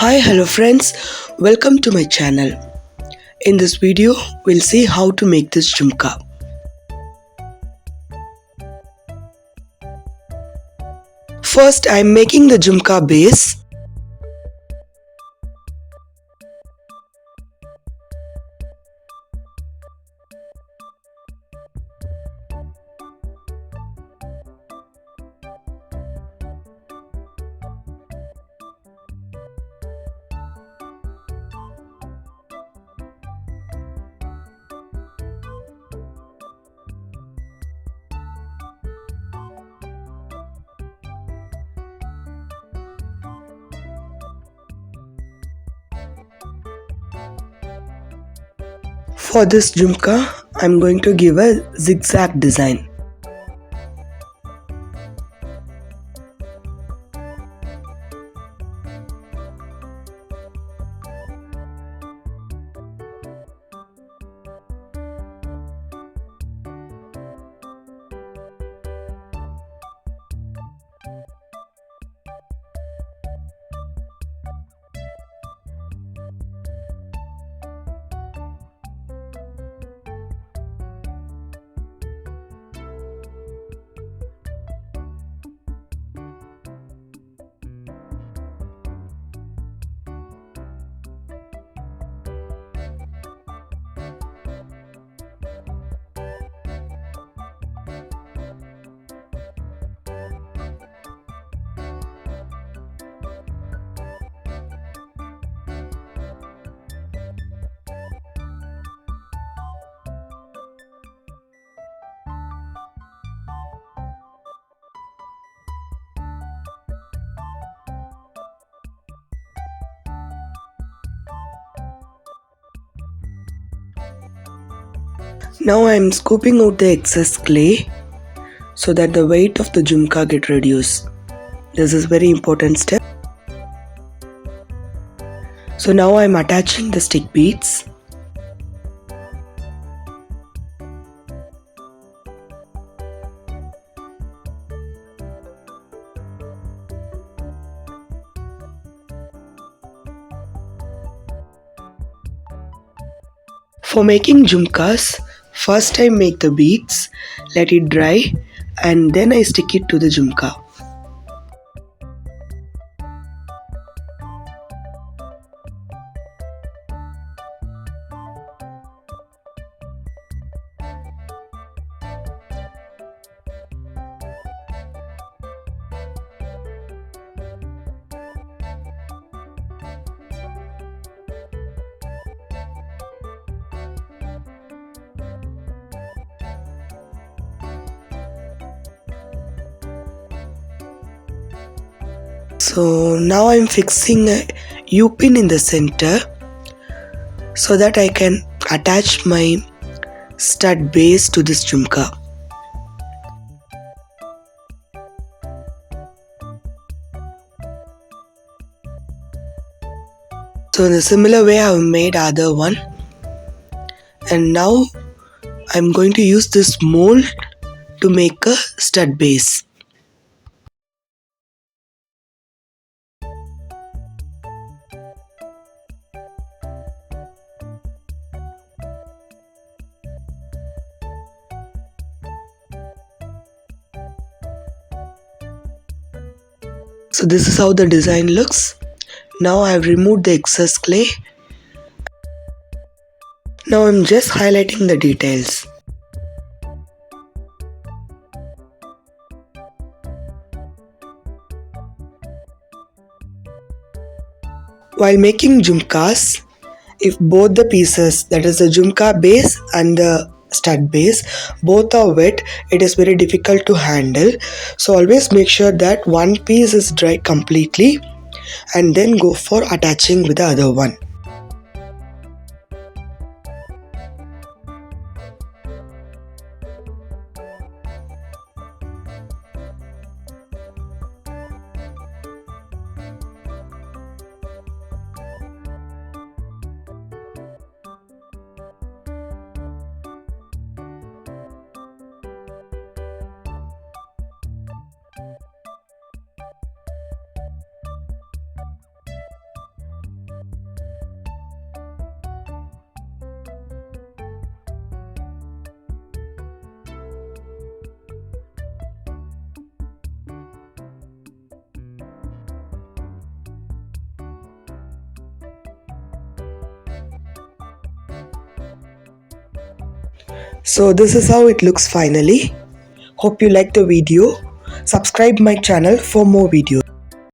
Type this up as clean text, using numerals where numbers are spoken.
Hello friends, welcome to my channel. In this video, we'll see how to make this jhumka. First, I'm making the jhumka base. For this jhumka, I'm going to give a zigzag design. Now I'm scooping out the excess clay so that the weight of the jhumka get reduced. This is very important step. So now I'm attaching the stick beads. For making jhumkas, first I make the beads, let it dry, and then I stick it to the jhumka. So now I'm fixing a U-pin in the center so that I can attach my stud base to this jhumka. So in a similar way I have made other one, and now I'm going to use this mold to make a stud base. So this is how the design looks. Now I have removed the excess clay. Now I'm just highlighting the details. While making jhumkas, if both the pieces, that is the jhumka base and the stud base, both are wet, it is very difficult to handle. So always make sure that one piece is dry completely and then go for attaching with the other one. So this is how it looks finally. Hope you like the video. Subscribe my channel for more videos.